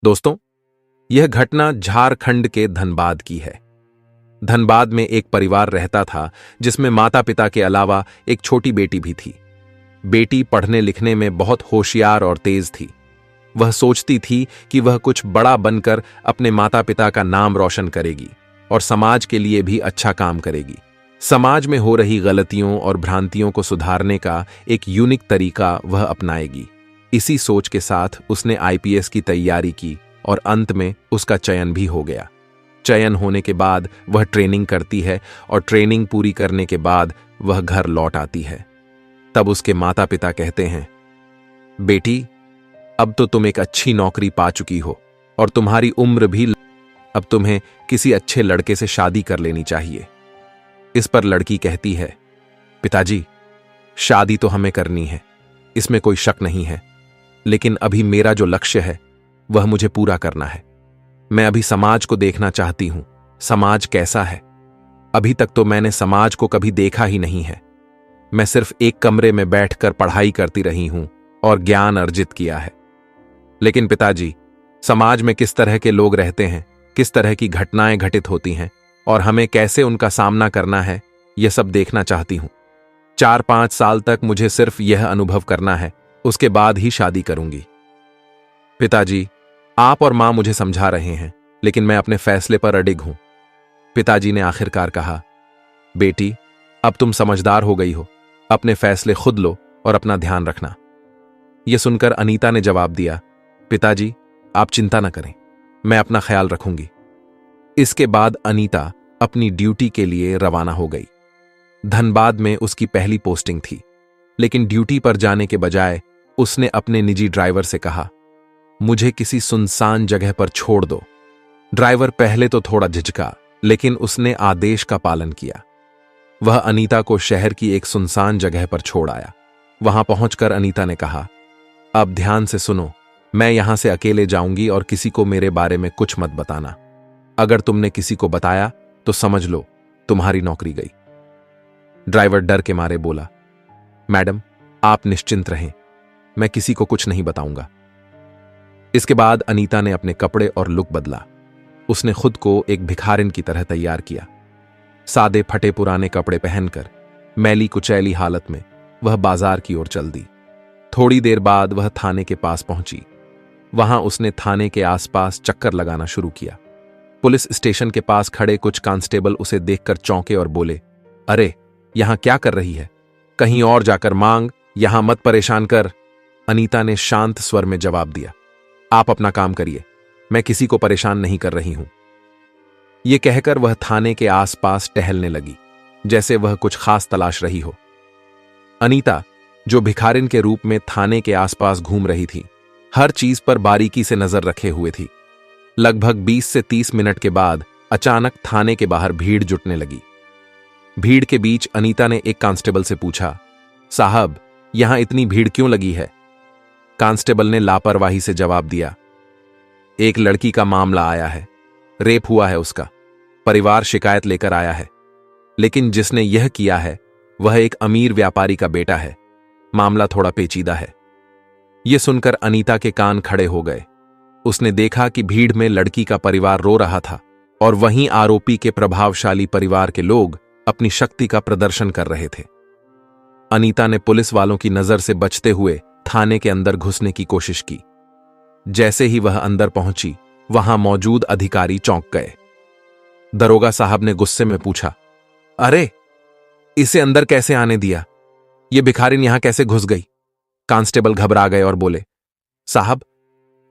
दोस्तों, यह घटना झारखंड के धनबाद की है। धनबाद में एक परिवार रहता था जिसमें माता पिता के अलावा एक छोटी बेटी भी थी। बेटी पढ़ने लिखने में बहुत होशियार और तेज थी। वह सोचती थी कि वह कुछ बड़ा बनकर अपने माता पिता का नाम रोशन करेगी और समाज के लिए भी अच्छा काम करेगी। समाज में हो रही गलतियों और भ्रांतियों को सुधारने का एक यूनिक तरीका वह अपनाएगी। इसी सोच के साथ उसने आईपीएस की तैयारी की और अंत में उसका चयन भी हो गया। चयन होने के बाद वह ट्रेनिंग करती है और ट्रेनिंग पूरी करने के बाद वह घर लौट आती है। तब उसके माता पिता कहते हैं, बेटी, अब तो तुम एक अच्छी नौकरी पा चुकी हो और तुम्हारी उम्र भी, अब तुम्हें किसी अच्छे लड़के से शादी कर लेनी चाहिए। इस पर लड़की कहती है, पिताजी, शादी तो हमें करनी है, इसमें कोई शक नहीं है, लेकिन अभी मेरा जो लक्ष्य है वह मुझे पूरा करना है। मैं अभी समाज को देखना चाहती हूं, समाज कैसा है। अभी तक तो मैंने समाज को कभी देखा ही नहीं है। मैं सिर्फ एक कमरे में बैठकर पढ़ाई करती रही हूं और ज्ञान अर्जित किया है। लेकिन पिताजी, समाज में किस तरह के लोग रहते हैं, किस तरह की घटनाएं घटित होती हैं और हमें कैसे उनका सामना करना है, यह सब देखना चाहती हूं। 4-5 साल तक मुझे सिर्फ यह अनुभव करना है, उसके बाद ही शादी करूंगी। पिताजी, आप और मां मुझे समझा रहे हैं, लेकिन मैं अपने फैसले पर अडिग हूं। पिताजी ने आखिरकार कहा, बेटी, अब तुम समझदार हो गई हो, अपने फैसले खुद लो और अपना ध्यान रखना। यह सुनकर अनीता ने जवाब दिया, पिताजी, आप चिंता न करें, मैं अपना ख्याल रखूंगी। इसके बाद अनीता अपनी ड्यूटी के लिए रवाना हो गई। धनबाद में उसकी पहली पोस्टिंग थी, लेकिन ड्यूटी पर जाने के बजाय उसने अपने निजी ड्राइवर से कहा, मुझे किसी सुनसान जगह पर छोड़ दो। ड्राइवर पहले तो थोड़ा झिझका, लेकिन उसने आदेश का पालन किया। वह अनीता को शहर की एक सुनसान जगह पर छोड़ आया। वहां पहुंचकर अनीता ने कहा, अब ध्यान से सुनो, मैं यहां से अकेले जाऊंगी और किसी को मेरे बारे में कुछ मत बताना। अगर तुमने किसी को बताया तो समझ लो तुम्हारी नौकरी गई। ड्राइवर डर के मारे बोला, मैडम, आप निश्चिंत रहें, मैं किसी को कुछ नहीं बताऊंगा। इसके बाद अनीता ने अपने कपड़े और लुक बदला। उसने खुद को एक भिखारिन की तरह तैयार किया। सादे फटे पुराने कपड़े पहनकर मैली कुचैली हालत में वह बाजार की ओर चल दी। थोड़ी देर बाद वह थाने के पास पहुंची। वहां उसने थाने के आसपास चक्कर लगाना शुरू किया। पुलिस स्टेशन के पास खड़े कुछ कांस्टेबल उसे देखकर चौंके और बोले, अरे, यहां क्या कर रही है? कहीं और जाकर मांग, यहां मत परेशान कर। अनीता ने शांत स्वर में जवाब दिया, आप अपना काम करिए, मैं किसी को परेशान नहीं कर रही हूं। यह कहकर वह थाने के आसपास टहलने लगी, जैसे वह कुछ खास तलाश रही हो। अनीता, जो भिखारिन के रूप में थाने के आसपास घूम रही थी, हर चीज पर बारीकी से नजर रखे हुए थी। लगभग 20 से 30 मिनट के बाद अचानक थाने के बाहर भीड़ जुटने लगी। भीड़ के बीच अनीता ने एक कांस्टेबल से पूछा, साहब, यहां इतनी भीड़ क्यों लगी है? कांस्टेबल ने लापरवाही से जवाब दिया, एक लड़की का मामला आया है, रेप हुआ है उसका, परिवार शिकायत लेकर आया है, लेकिन जिसने यह किया है वह एक अमीर व्यापारी का बेटा है। मामला थोड़ा पेचीदा है। यह सुनकर अनीता के कान खड़े हो गए। उसने देखा कि भीड़ में लड़की का परिवार रो रहा था और वहीं आरोपी के प्रभावशाली परिवार के लोग अपनी शक्ति का प्रदर्शन कर रहे थे। अनीता ने पुलिस वालों की नजर से बचते हुए थाने के अंदर घुसने की कोशिश की। जैसे ही वह अंदर पहुंची, वहां मौजूद अधिकारी चौंक गए। दरोगा साहब ने गुस्से में पूछा, अरे, इसे अंदर कैसे आने दिया? यह भिखारिन यहां कैसे घुस गई? कांस्टेबल घबरा गए और बोले, साहब,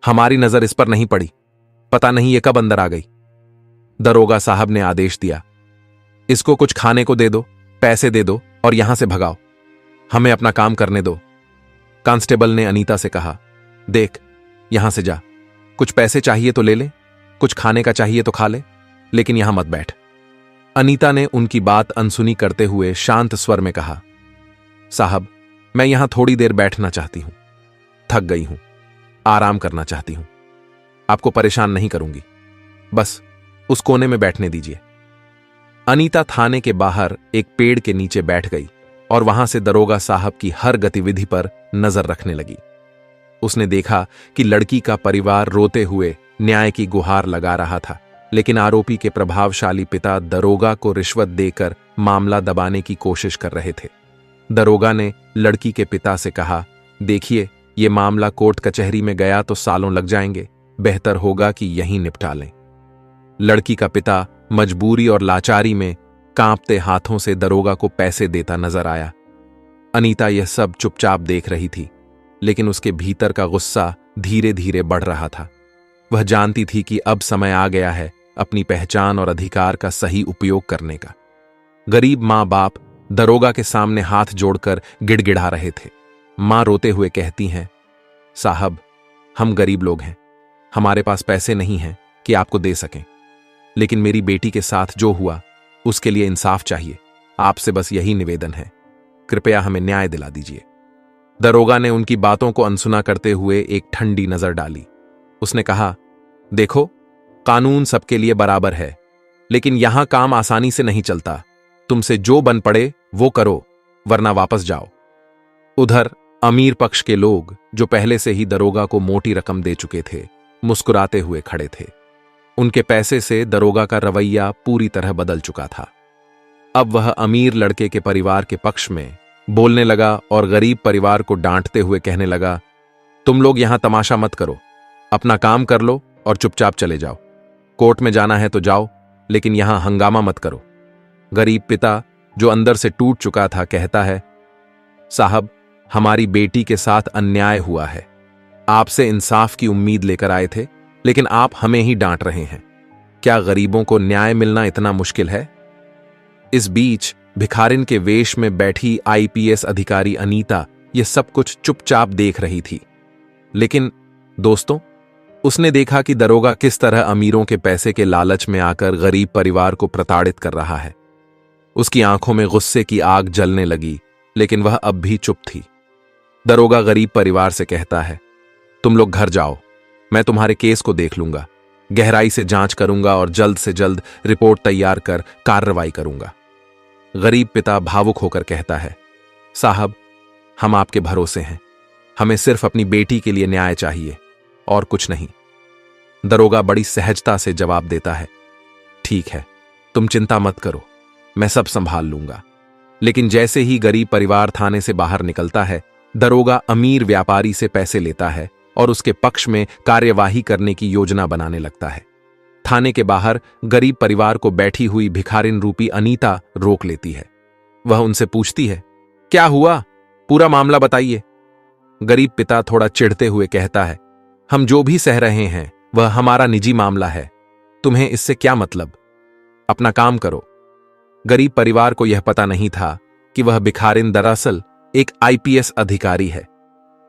हमारी नजर इस पर नहीं पड़ी, पता नहीं यह कब अंदर आ गई। दरोगा साहब ने आदेश दिया, इसको कुछ खाने को दे दो, पैसे दे दो और यहां से भगाओ, हमें अपना काम करने दो। कांस्टेबल ने अनीता से कहा, देख, यहां से जा, कुछ पैसे चाहिए तो ले ले, कुछ खाने का चाहिए तो खा ले, लेकिन यहां मत बैठ। अनीता ने उनकी बात अनसुनी करते हुए शांत स्वर में कहा, साहब, मैं यहां थोड़ी देर बैठना चाहती हूं, थक गई हूं, आराम करना चाहती हूं, आपको परेशान नहीं करूंगी, बस उस कोने में बैठने दीजिए। अनीता थाने के बाहर एक पेड़ के नीचे बैठ गई और वहां से दरोगा साहब की हर गतिविधि पर नजर रखने लगी। उसने देखा कि लड़की का परिवार रोते हुए न्याय की गुहार लगा रहा था, लेकिन आरोपी के प्रभावशाली पिता दरोगा को रिश्वत देकर मामला दबाने की कोशिश कर रहे थे। दरोगा ने लड़की के पिता से कहा, देखिए, ये मामला कोर्ट कचहरी में गया तो सालों लग जाएंगे, बेहतर होगा कि यहीं निपटा लें। लड़की का पिता मजबूरी और लाचारी में कांपते हाथों से दरोगा को पैसे देता नजर आया। अनीता यह सब चुपचाप देख रही थी, लेकिन उसके भीतर का गुस्सा धीरे धीरे बढ़ रहा था। वह जानती थी कि अब समय आ गया है अपनी पहचान और अधिकार का सही उपयोग करने का। गरीब मां बाप दरोगा के सामने हाथ जोड़कर गिड़गिड़ा रहे थे। मां रोते हुए कहती हैं, साहब, हम गरीब लोग हैं, हमारे पास पैसे नहीं हैं कि आपको दे सकें, लेकिन मेरी बेटी के साथ जो हुआ उसके लिए इंसाफ चाहिए। आपसे बस यही निवेदन है, कृपया हमें न्याय दिला दीजिए। दरोगा ने उनकी बातों को अनसुना करते हुए एक ठंडी नजर डाली। उसने कहा, देखो, कानून सबके लिए बराबर है, लेकिन यहां काम आसानी से नहीं चलता। तुमसे जो बन पड़े वो करो, वरना वापस जाओ। उधर अमीर पक्ष के लोग, जो पहले से ही दरोगा को मोटी रकम दे चुके थे, मुस्कुराते हुए खड़े थे। उनके पैसे से दरोगा का रवैया पूरी तरह बदल चुका था। अब वह अमीर लड़के के परिवार के पक्ष में बोलने लगा और गरीब परिवार को डांटते हुए कहने लगा, तुम लोग यहां तमाशा मत करो, अपना काम कर लो और चुपचाप चले जाओ। कोर्ट में जाना है तो जाओ, लेकिन यहां हंगामा मत करो। गरीब पिता, जो अंदर से टूट चुका था, कहता है, साहब, हमारी बेटी के साथ अन्याय हुआ है। आपसे इंसाफ की उम्मीद लेकर आए थे, लेकिन आप हमें ही डांट रहे हैं। क्या गरीबों को न्याय मिलना इतना मुश्किल है? इस बीच भिखारिन के वेश में बैठी आईपीएस अधिकारी अनीता यह सब कुछ चुपचाप देख रही थी। लेकिन दोस्तों, उसने देखा कि दरोगा किस तरह अमीरों के पैसे के लालच में आकर गरीब परिवार को प्रताड़ित कर रहा है। उसकी आंखों में गुस्से की आग जलने लगी, लेकिन वह अब भी चुप थी। दरोगा गरीब परिवार से कहता है, तुम लोग घर जाओ, मैं तुम्हारे केस को देख लूंगा, गहराई से जांच करूंगा और जल्द से जल्द रिपोर्ट तैयार कर कार्रवाई करूंगा। गरीब पिता भावुक होकर कहता है, साहब, हम आपके भरोसे हैं, हमें सिर्फ अपनी बेटी के लिए न्याय चाहिए और कुछ नहीं। दरोगा बड़ी सहजता से जवाब देता है, ठीक है, तुम चिंता मत करो, मैं सब संभाल लूंगा। लेकिन जैसे ही गरीब परिवार थाने से बाहर निकलता है, दरोगा अमीर व्यापारी से पैसे लेता है और उसके पक्ष में कार्यवाही करने की योजना बनाने लगता है। थाने के बाहर गरीब परिवार को बैठी हुई भिखारिन रूपी अनीता रोक लेती है। वह उनसे पूछती है, क्या हुआ, पूरा मामला बताइए। गरीब पिता थोड़ा चिढ़ते हुए कहता है, हम जो भी सह रहे हैं वह हमारा निजी मामला है, तुम्हें इससे क्या मतलब, अपना काम करो। गरीब परिवार को यह पता नहीं था कि वह भिखारिन दरअसल एक आईपीएस अधिकारी है।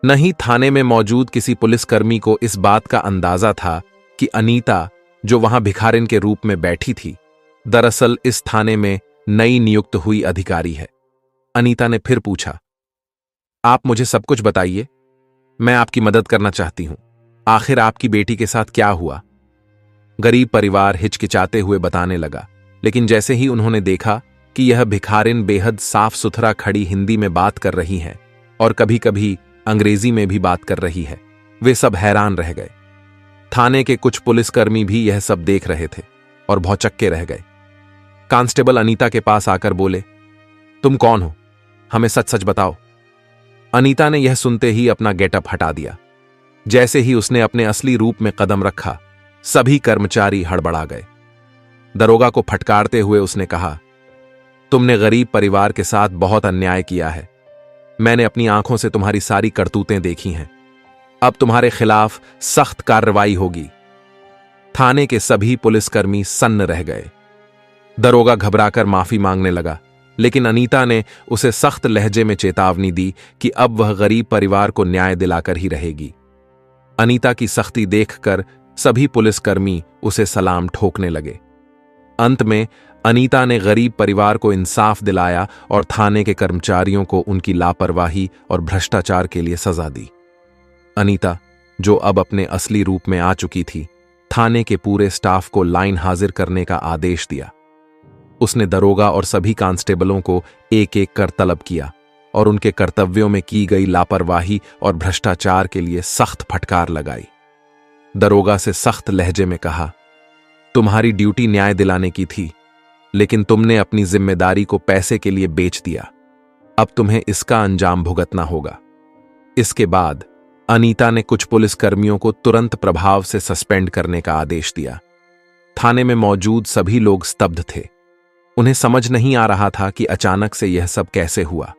न ही थाने में मौजूद किसी पुलिसकर्मी को इस बात का अंदाजा था कि अनीता, जो वहां भिखारिन के रूप में बैठी थी, दरअसल इस थाने में नई नियुक्त हुई अधिकारी है। अनीता ने फिर पूछा, आप मुझे सब कुछ बताइए, मैं आपकी मदद करना चाहती हूं। आखिर आपकी बेटी के साथ क्या हुआ? गरीब परिवार हिचकिचाते हुए बताने लगा, लेकिन जैसे ही उन्होंने देखा कि यह भिखारिन बेहद साफ सुथरा खड़ी हिंदी में बात कर रही है और कभी कभी अंग्रेजी में भी बात कर रही है, वे सब हैरान रह गए। थाने के कुछ पुलिसकर्मी भी यह सब देख रहे थे और भौचक्के रह गए। कांस्टेबल अनीता के पास आकर बोले, तुम कौन हो, हमें सच सच बताओ। अनीता ने यह सुनते ही अपना गेटअप हटा दिया। जैसे ही उसने अपने असली रूप में कदम रखा, सभी कर्मचारी हड़बड़ा गए। दरोगा को फटकारते हुए उसने कहा, तुमने गरीब परिवार के साथ बहुत अन्याय किया है। मैंने अपनी आंखों से तुम्हारी सारी करतूतें देखी हैं। अब तुम्हारे खिलाफ सख्त कार्रवाई होगी। थाने के सभी पुलिसकर्मी सन्न रह गए। दरोगा घबराकर माफी मांगने लगा, लेकिन अनीता ने उसे सख्त लहजे में चेतावनी दी कि अब वह गरीब परिवार को न्याय दिलाकर ही रहेगी। अनीता की सख्ती देखकर सभी पुलिसकर्मी उसे सलाम ठोकने लगे। अंत में अनीता ने गरीब परिवार को इंसाफ दिलाया और थाने के कर्मचारियों को उनकी लापरवाही और भ्रष्टाचार के लिए सजा दी। अनीता, जो अब अपने असली रूप में आ चुकी थी, थाने के पूरे स्टाफ को लाइन हाजिर करने का आदेश दिया। उसने दरोगा और सभी कांस्टेबलों को एक एक कर तलब किया और उनके कर्तव्यों में की गई लापरवाही और भ्रष्टाचार के लिए सख्त फटकार लगाई। दरोगा से सख्त लहजे में कहा, तुम्हारी ड्यूटी न्याय दिलाने की थी, लेकिन तुमने अपनी जिम्मेदारी को पैसे के लिए बेच दिया। अब तुम्हें इसका अंजाम भुगतना होगा। इसके बाद अनीता ने कुछ पुलिसकर्मियों को तुरंत प्रभाव से सस्पेंड करने का आदेश दिया। थाने में मौजूद सभी लोग स्तब्ध थे। उन्हें समझ नहीं आ रहा था कि अचानक से यह सब कैसे हुआ,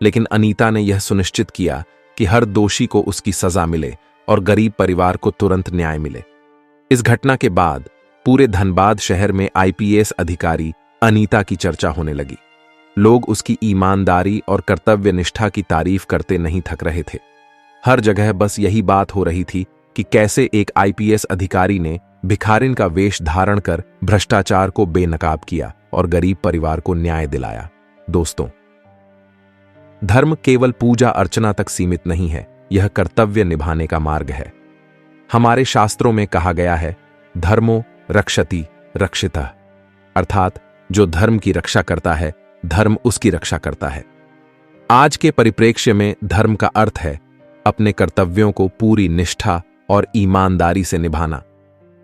लेकिन अनीता ने यह सुनिश्चित किया कि हर दोषी को उसकी सजा मिले और गरीब परिवार को तुरंत न्याय मिले। इस घटना के बाद पूरे धनबाद शहर में आईपीएस अधिकारी अनीता की चर्चा होने लगी। लोग उसकी ईमानदारी और कर्तव्य निष्ठा की तारीफ करते नहीं थक रहे थे। हर जगह बस यही बात हो रही थी कि कैसे एक आईपीएस अधिकारी ने भिखारिन का वेश धारण कर भ्रष्टाचार को बेनकाब किया और गरीब परिवार को न्याय दिलाया। दोस्तों, धर्म केवल पूजा अर्चना तक सीमित नहीं है, यह कर्तव्य निभाने का मार्ग है। हमारे शास्त्रों में कहा गया है, धर्मो रक्षति रक्षितः, अर्थात जो धर्म की रक्षा करता है, धर्म उसकी रक्षा करता है। आज के परिप्रेक्ष्य में धर्म का अर्थ है अपने कर्तव्यों को पूरी निष्ठा और ईमानदारी से निभाना।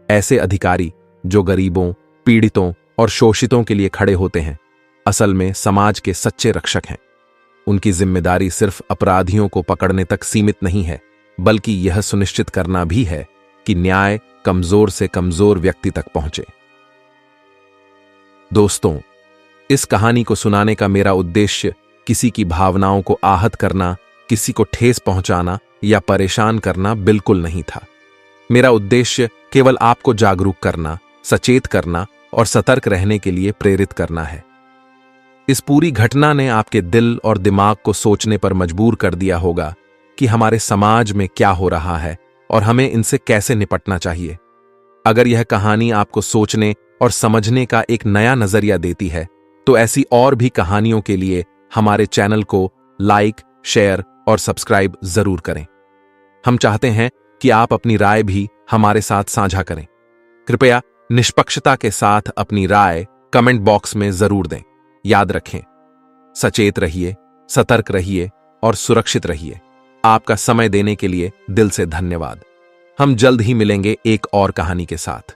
ऐसे अधिकारी जो गरीबों, पीड़ितों और शोषितों के लिए खड़े होते हैं, असल में समाज के सच्चे रक्षक हैं। उनकी जिम्मेदारी सिर्फ अपराधियों को पकड़ने तक सीमित नहीं है, बल्कि यह सुनिश्चित करना भी है कि न्याय कमजोर से कमजोर व्यक्ति तक पहुंचे। दोस्तों, इस कहानी को सुनाने का मेरा उद्देश्य किसी की भावनाओं को आहत करना, किसी को ठेस पहुंचाना या परेशान करना बिल्कुल नहीं था। मेरा उद्देश्य केवल आपको जागरूक करना, सचेत करना और सतर्क रहने के लिए प्रेरित करना है। इस पूरी घटना ने आपके दिल और दिमाग को सोचने पर मजबूर कर दिया होगा कि हमारे समाज में क्या हो रहा है और हमें इनसे कैसे निपटना चाहिए। अगर यह कहानी आपको सोचने और समझने का एक नया नजरिया देती है, तो ऐसी और भी कहानियों के लिए हमारे चैनल को लाइक, शेयर और सब्सक्राइब जरूर करें। हम चाहते हैं कि आप अपनी राय भी हमारे साथ साझा करें। कृपया निष्पक्षता के साथ अपनी राय कमेंट बॉक्स में जरूर दें। याद रखें, सचेत रहिए, सतर्क रहिए और सुरक्षित रहिए। आपका समय देने के लिए दिल से धन्यवाद। हम जल्द ही मिलेंगे एक और कहानी के साथ।